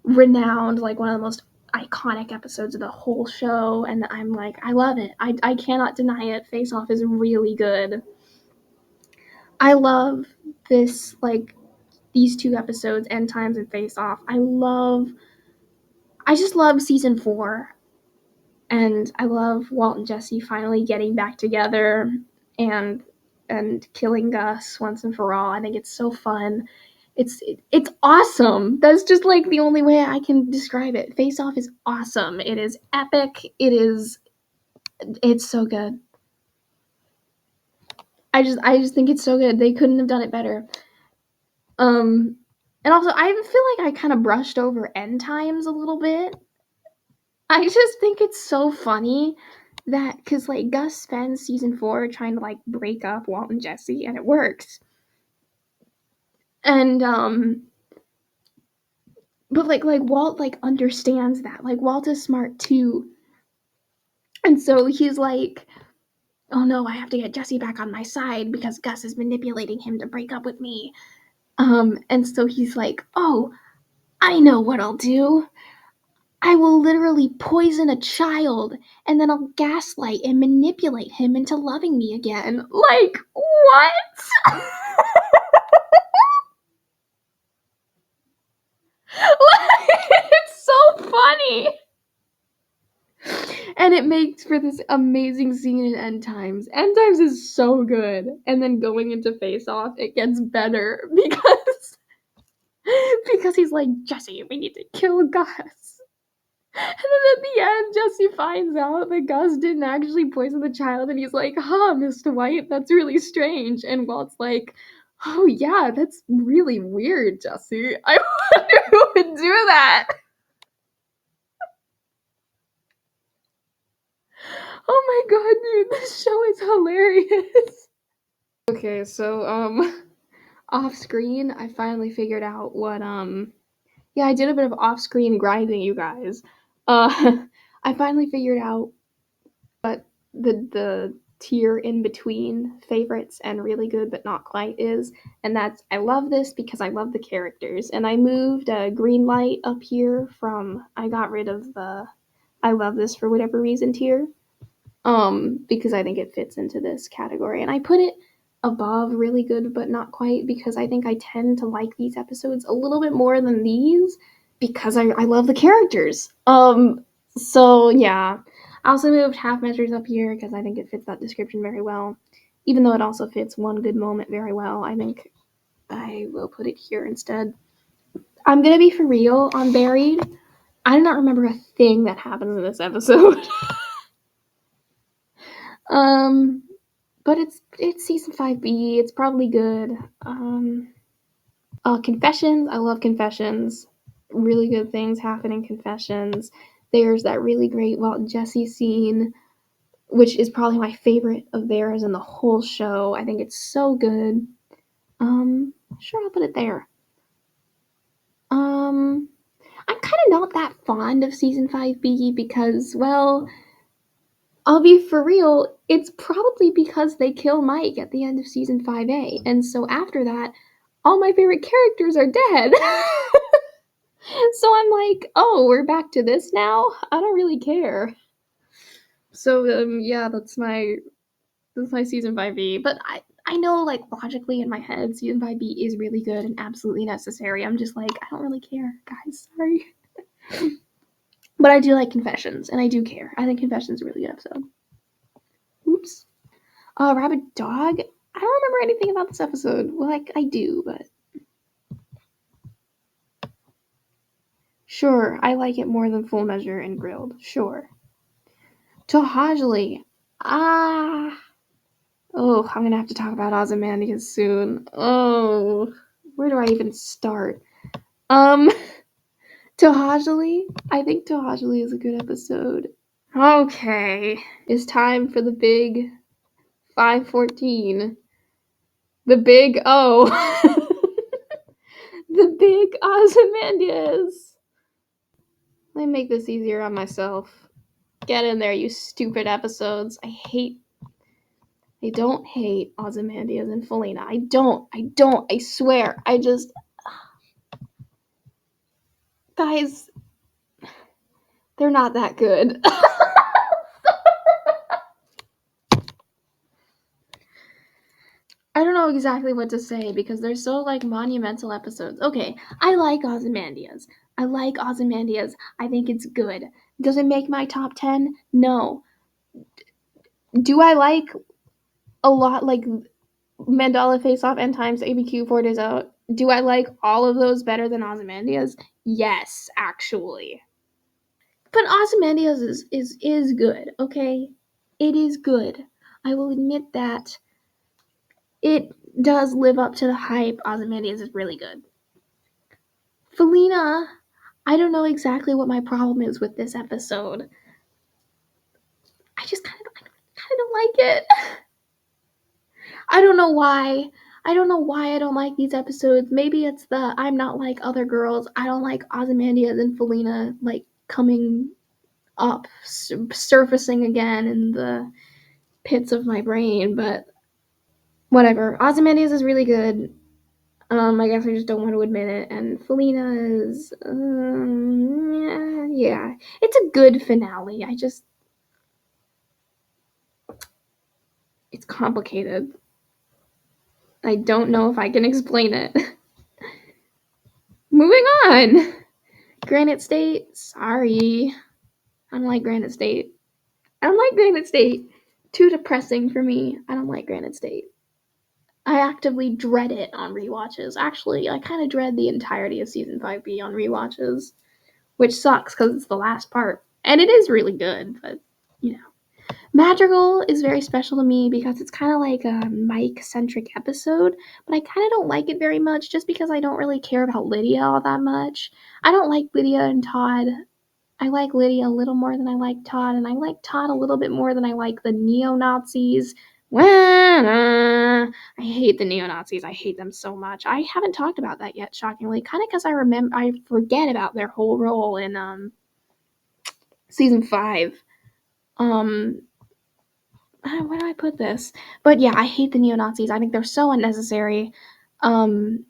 renowned, like, one of the most iconic episodes of the whole show, and I'm like, I love it. I cannot deny it. Face Off is really good. I love this, like, these two episodes, End Times and Face Off. I just love season 4. And I love Walt and Jesse finally getting back together and killing Gus once and for all. I think it's so fun. It's awesome. That's just, like, the only way I can describe it. Face Off is awesome. It is epic. It's so good. I just think it's so good. They couldn't have done it better. And also I feel like I kind of brushed over End Times a little bit. I just think it's so funny that, because, like, Gus spends season 4 trying to, like, break up Walt and Jesse, and it works. And but like Walt, like, understands that. Like, Walt is smart too, and so he's like, oh no, I have to get Jesse back on my side because Gus is manipulating him to break up with me. And so he's like, oh, I know what I'll do. I will literally poison a child, and then I'll gaslight and manipulate him into loving me again. Like, what? It's so funny. And it makes for this amazing scene in End Times. End Times is so good. And then going into Face Off, it gets better because he's like, Jesse, we need to kill Gus. And then at the end, Jesse finds out that Gus didn't actually poison the child, and he's like, huh, Mr. White, that's really strange. And Walt's like, oh yeah, that's really weird, Jesse. I wonder who would do that. Oh my god, dude, this show is hilarious. Okay, so, off screen, I finally figured out what, yeah, I did a bit of off screen grinding, you guys. I finally figured out what the tier in between favorites and really good but not quite is, and that's I love this because I love the characters, and I moved green light up here from I got rid of the I love this for whatever reason tier, because I think it fits into this category, and I put it above really good but not quite because I think I tend to like these episodes a little bit more than these because I love the characters. So yeah, I also moved half measures up here because I think it fits that description very well. Even though it also fits one good moment very well, I think I will put it here instead. I'm gonna be for real on Buried. I do not remember a thing that happened in this episode. um, but it's season 5B. It's probably good. Confessions. I love Confessions. Really good things happen in Confessions. There's that really great Walt and Jesse scene, which is probably my favorite of theirs in the whole show. I think it's so good. Sure, I'll put it there. I'm kind of not that fond of season 5B because, well, I'll be for real, it's probably because they kill Mike at the end of season 5A. And so after that, all my favorite characters are dead. So I'm like, oh, we're back to this now? I don't really care. So, yeah, that's my season 5B. But I know, like, logically in my head, season 5B is really good and absolutely necessary. I'm just like, I don't really care, guys. Sorry. But I do like Confessions, and I do care. I think Confessions is a really good episode. Oops. Rabid Dog? I don't remember anything about this episode. Well, like, I do, but... Sure, I like it more than Full Measure and Grilled. Sure. Tohajali. Ah... Oh, I'm gonna have to talk about Ozymandias soon. Oh, where do I even start? Tohajali. I think Tohajali is a good episode. Okay, it's time for the big 514. The big O. The big Ozymandias. Let me make this easier on myself. Get in there, you stupid episodes. I don't hate Ozymandias and Felina. I don't. I swear. Guys, they're not that good. I don't know exactly what to say because they're so, like, monumental episodes. Okay, I like Ozymandias. I think it's good. Does it make my top 10? No. Do I like a lot, like, Mandela Face Off, End Times, ABQ, 4 Days Out? Do I like all of those better than Ozymandias? Yes, actually. But Ozymandias is good, okay? It is good. I will admit that. It does live up to the hype. Ozymandias is really good. Felina, I don't know exactly what my problem is with this episode. I just kind of don't like it. I don't know why. I don't know why I don't like these episodes. Maybe it's the I'm not like other girls. I don't like Ozymandias and Felina, like, coming up, surfacing again in the pits of my brain, but whatever. Ozymandias is really good. I guess I just don't want to admit it. And Felina is, yeah, it's a good finale. It's complicated. I don't know if I can explain it. Moving on. Granite State, sorry. I don't like Granite State. I don't like Granite State. Too depressing for me. I don't like Granite State. I actively dread it on rewatches. Actually, I kind of dread the entirety of season 5B on rewatches, which sucks because it's the last part. And it is really good, but, you know. Madrigal is very special to me because it's kind of like a Mike centric episode, but I kind of don't like it very much just because I don't really care about Lydia all that much. I don't like Lydia and Todd. I like Lydia a little more than I like Todd, and I like Todd a little bit more than I like the neo Nazis. I hate the neo Nazis. I hate them so much. I haven't talked about that yet, shockingly, kind of because I forget about their whole role in season 5. Where do I put this? But yeah, I hate the neo Nazis. I think they're so unnecessary. Um,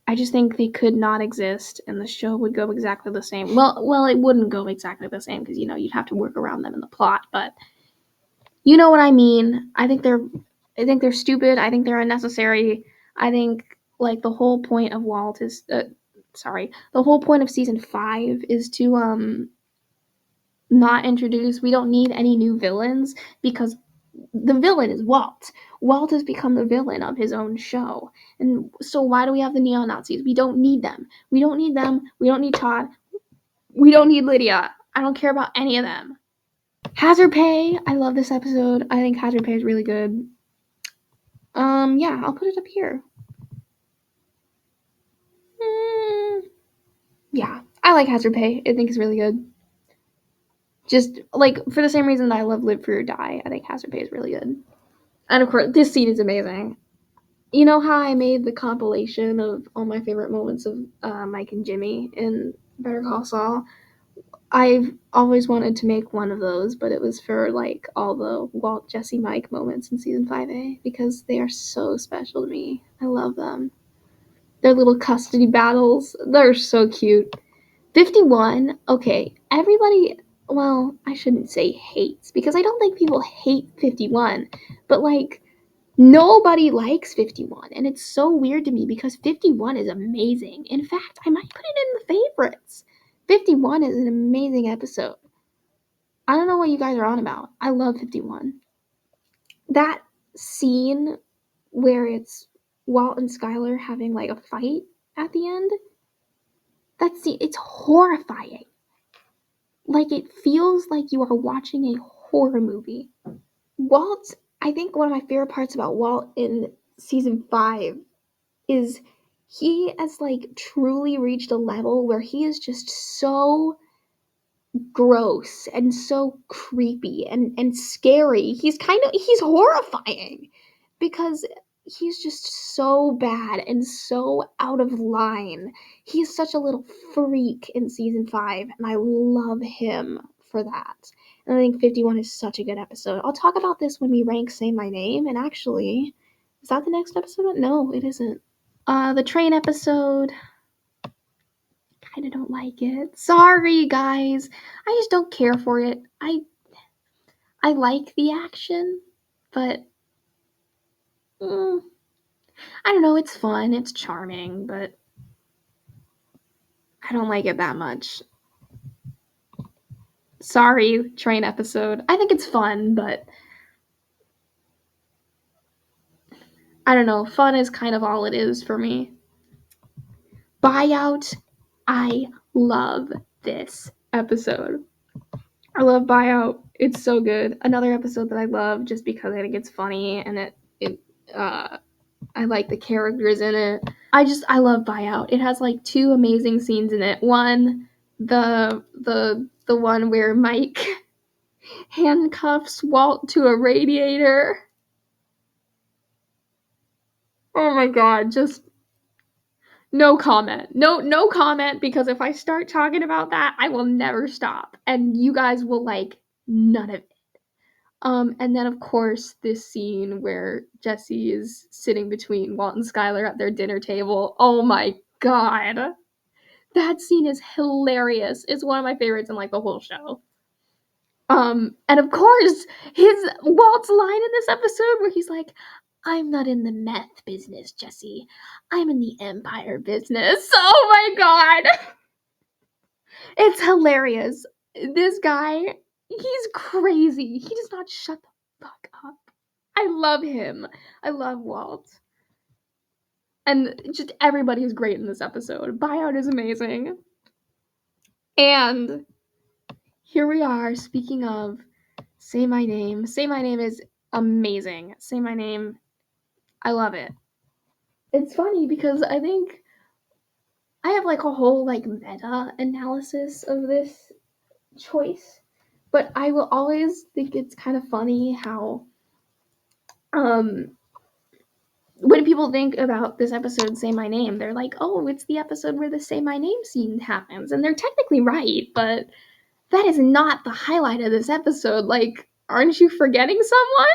I just think they could not exist, and the show would go exactly the same. Well, it wouldn't go exactly the same because you'd have to work around them in the plot. But you know what I mean. I think they're stupid. I think they're unnecessary. I think like the whole point of Walt is, the whole point of season 5 is to not introduce. We don't need any new villains because the villain is Walt. Walt has become the villain of his own show. And so why do we have the neo Nazis? We don't need them. We don't need them. We don't need Todd. We don't need Lydia. I don't care about any of them. Hazard Pay. I love this episode. I think Hazard Pay is really good. Yeah, I'll put it up here. Yeah, I like Hazard Pay. I think it's really good. Just like for the same reason that I love Live Free or Die, I think Hazard Pay is really good. And of course, this scene is amazing. You know how I made the compilation of all my favorite moments of Mike and Jimmy in Better Call Saul? I've always wanted to make one of those, but it was for like all the Walt, Jesse, Mike moments in season 5A because they are so special to me. I love them. Their little custody battles, they're so cute. 51, okay, everybody, well, I shouldn't say hates because I don't think people hate 51, but like nobody likes 51, and it's so weird to me because 51 is amazing. In fact, I might put it in the favorites. 51 is an amazing episode. I don't know what you guys are on about. I love 51. That scene where it's Walt and Skylar having like a fight at the end, that scene, it's horrifying. Like it feels like you are watching a horror movie. Walt, I think one of my favorite parts about Walt in season 5 is he has like truly reached a level where he is just so gross and so creepy and scary. He's horrifying because he's just so bad and so out of line. He's such a little freak in season 5 and I love him for that. And I think 51 is such a good episode. I'll talk about this when we rank Say My Name, and actually, is that the next episode? No, it isn't. The train episode, kind of don't like it. Sorry, guys. I just don't care for it. I like the action, but I don't know. It's fun. It's charming, but I don't like it that much. Sorry, train episode. I think it's fun, but I don't know. Fun is kind of all it is for me. Buyout. I love this episode. I love Buyout. It's so good. Another episode that I love just because I think it's funny and I like the characters in it. I love Buyout. It has like 2 amazing scenes in it. One, the one where Mike handcuffs Walt to a radiator. Oh my god, just no comment. No comment, because if I start talking about that, I will never stop. And you guys will like none of it. And then of course this scene where Jesse is sitting between Walt and Skylar at their dinner table. Oh my god. That scene is hilarious. It's one of my favorites in like the whole show. And of course, his Walt's line in this episode where he's like, "I'm not in the meth business, Jesse. I'm in the empire business." Oh my god. It's hilarious. This guy, he's crazy. He does not shut the fuck up. I love him. I love Walt. And just everybody is great in this episode. Buyout is amazing. And here we are, speaking of Say My Name. Say My Name is amazing. Say My Name, I love it. It's funny because I think I have like a whole like meta analysis of this choice, but I will always think it's kind of funny how um when people think about this episode Say My Name, they're like, "Oh, it's the episode where the Say My Name scene happens." And they're technically right, but that is not the highlight of this episode. Like, aren't you forgetting someone?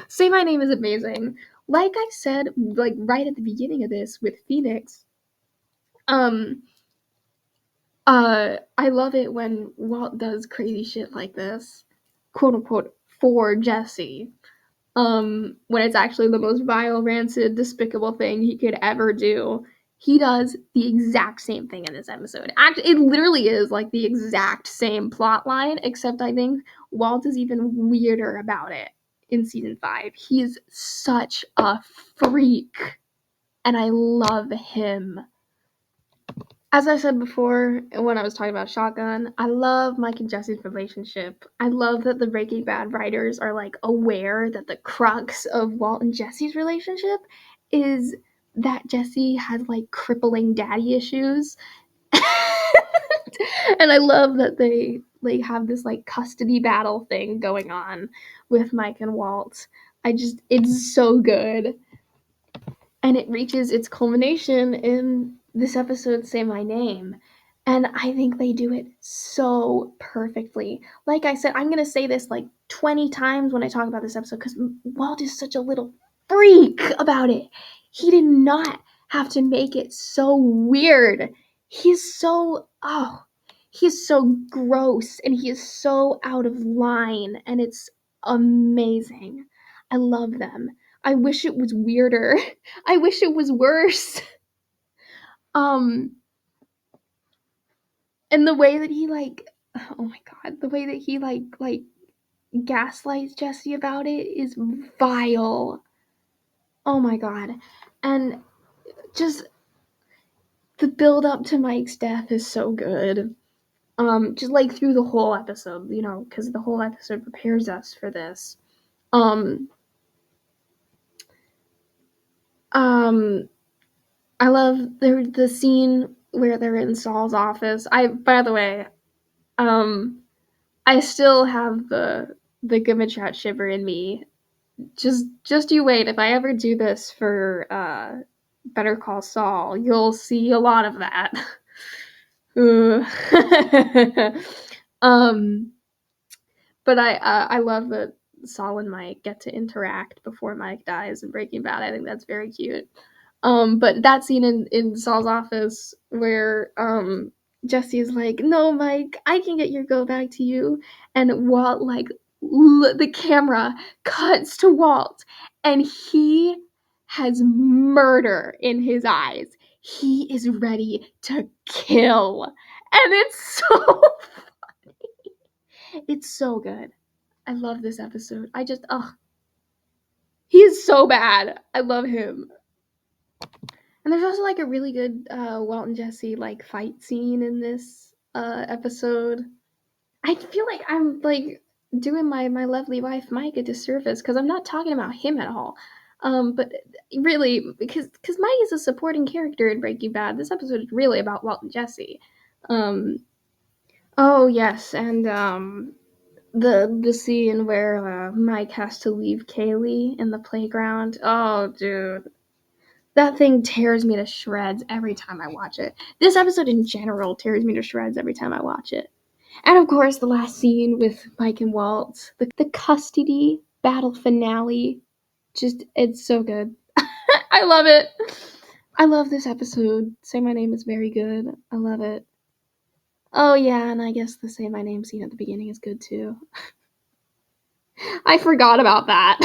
Say My Name is amazing. Like I said, like right at the beginning of this with Phoenix, um, I love it when Walt does crazy shit like this, quote unquote, for Jesse. When it's actually the most vile, rancid, despicable thing he could ever do. He does the exact same thing in this episode. Actually, it literally is like the exact same plot line, except I think Walt is even weirder about it in season 5. He is such a freak, and I love him. As I said before when I was talking about Shotgun, I love Mike and Jesse's relationship. I love that the Breaking Bad writers are like aware that the crux of Walt and Jesse's relationship is that Jesse has like crippling daddy issues. And I love that they like have this like custody battle thing going on with Mike and Walt. It's so good. And it reaches its culmination in this episode, Say My Name. And I think they do it so perfectly. Like I said, I'm going to say this like 20 times when I talk about this episode because Walt is such a little freak about it. He did not have to make it so weird. He's so gross and he is so out of line and it's amazing. I love them. I wish it was weirder. I wish it was worse. Um, and the way that he like, oh my god, the way that he like gaslights Jesse about it is vile. Oh my god, and just the build up to Mike's death is so good. Just like through the whole episode, you know, because the whole episode prepares us for this. Um, um, I love the scene where they're in Saul's office. By the way, um, I still have the Gummitrat shiver in me. Just you wait. If I ever do this for Better Call Saul, you'll see a lot of that. um, but I love that Saul and Mike get to interact before Mike dies in Breaking Bad. I think that's very cute. But that scene in Saul's office where Jesse is like, "No, Mike, I can get your go back to you," and Walt like the camera cuts to Walt, and he has murder in his eyes. He is ready to kill, and it's so it's so good. I love this episode. He is so bad. I love him. And there's also like a really good Walt and Jesse like fight scene in this episode. I feel like I'm like doing my lovely wife Mike a disservice because I'm not talking about him at all. But really, because Mike is a supporting character in Breaking Bad, this episode is really about Walt and Jesse. Um, oh yes, and the scene where Mike has to leave Kaylee in the playground. Oh, dude, that thing tears me to shreds every time I watch it. This episode in general tears me to shreds every time I watch it. And of course, the last scene with Mike and Walt, the custody battle finale. Just, it's so good. I love it. I love this episode. Say My Name is very good. I love it. Oh, yeah, and I guess the Say My Name scene at the beginning is good too. I forgot about that.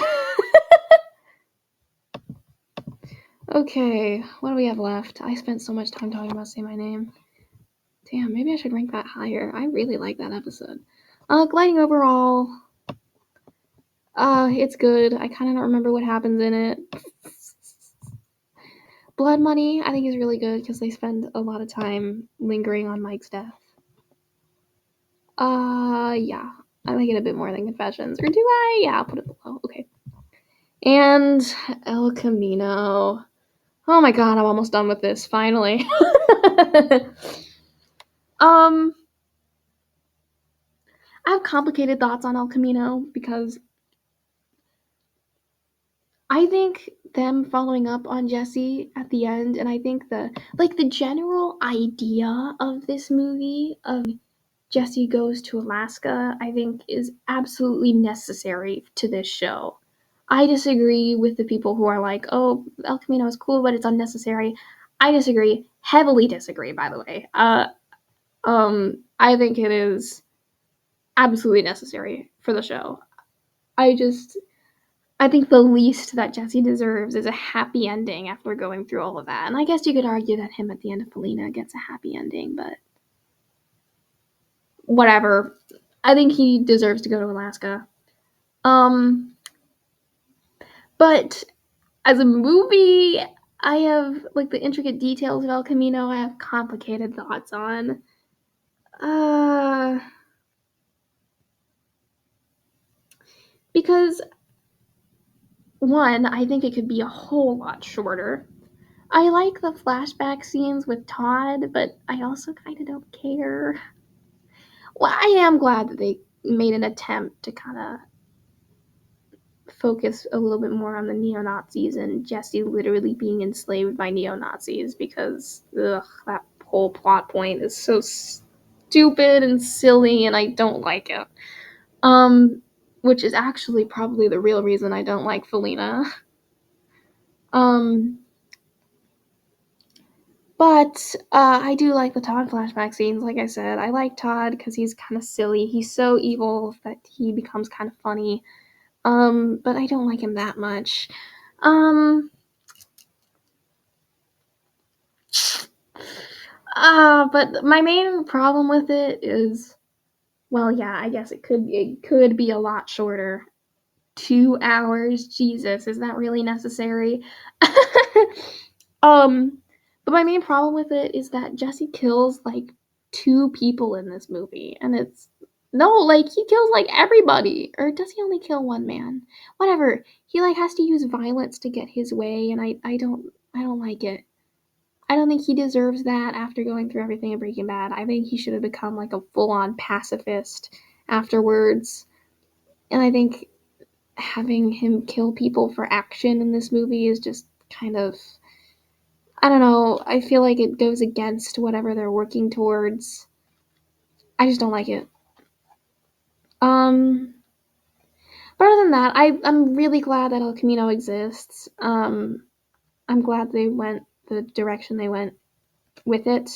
Okay, what do we have left? I spent so much time talking about Say My Name. Damn, maybe I should rank that higher. I really like that episode. Gliding overall, it's good. I kind of don't remember what happens in it. Blood Money, I think is really good because they spend a lot of time lingering on Mike's death. Yeah, I like it a bit more than Confessions, or do I? Yeah, I'll put it below. Okay. And El Camino. Oh my god, I'm almost done with this. Finally. I have complicated thoughts on El Camino because I think them following up on Jesse at the end, and I think the general idea of this movie of Jesse goes to Alaska, I think is absolutely necessary to this show. I disagree with the people who are like, "Oh, El Camino is cool, but it's unnecessary." I disagree, heavily disagree. By the way, I think it is absolutely necessary for the show. I just I think the least that Jesse deserves is a happy ending after going through all of that. And I guess you could argue that him at the end of Felina gets a happy ending, but whatever. I think he deserves to go to Alaska. Um, but as a movie, I have like the intricate details of El Camino. I have complicated thoughts on. Uh, because one, I think it could be a whole lot shorter. I like the flashback scenes with Todd, but I also kind of don't care. Well, I am glad that they made an attempt to kind of focus a little bit more on the neo Nazis and Jesse literally being enslaved by neo Nazis because that whole plot point is so stupid and silly, and I don't like it. Which is actually probably the real reason I don't like Felina. Um, but I do like the Todd flashback scenes. Like I said, I like Todd because he's kind of silly. He's so evil that he becomes kind of funny. But I don't like him that much. Um, but my main problem with it is, well, yeah, I guess it could be a lot shorter. 2 hours, Jesus, is that really necessary? um, but my main problem with it is that Jesse kills like two people in this movie, and it's no, like he kills like everybody, or does he only kill one man? Whatever. He like has to use violence to get his way, and I don't like it. I don't think he deserves that after going through everything in Breaking Bad. I think he should have become like a full on pacifist afterwards. And I think having him kill people for action in this movie is just kind of, I don't know, I feel like it goes against whatever they're working towards. I just don't like it. Um but other than that, I'm really glad that El Camino exists. I'm glad they went the direction they went with it.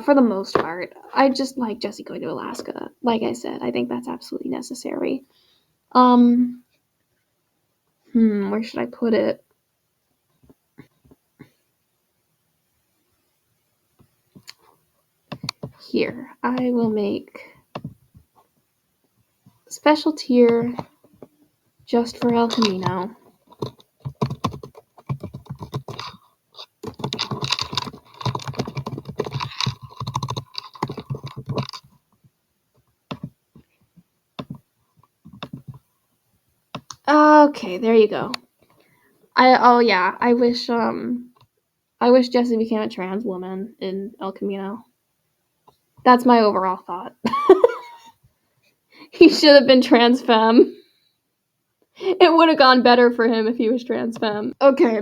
For the most part, I just like Jesse going to Alaska. Like I said, I think that's absolutely necessary. Um, where should I put it? Here, I will make special tier just for El Camino. Okay, there you go. Yeah, I wish Jesse became a trans woman in El Camino. That's my overall thought. He should have been trans femme. It would have gone better for him if he was trans femme. Okay.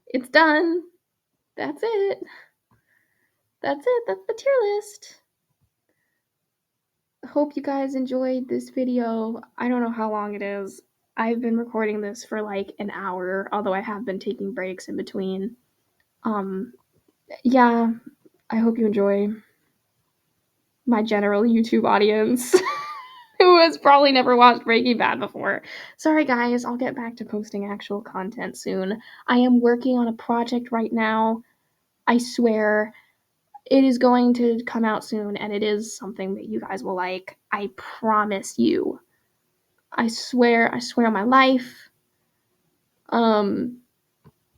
It's done. That's it. That's it. That's the tier list. Hope you guys enjoyed this video. I don't know how long it is. I've been recording this for like an hour, although I have been taking breaks in between. Yeah, I hope you enjoy my general YouTube audience who has probably never watched Breaking Bad before. Sorry guys, I'll get back to posting actual content soon. I am working on a project right now. I swear, It is going to come out soon, and it is something that you guys will like. I promise you. I swear on my life. Um,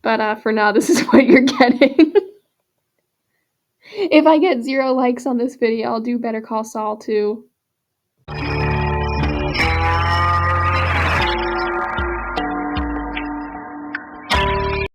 but for now, this is what you're getting. If I get 0 likes on this video, I'll do Better Call Saul too.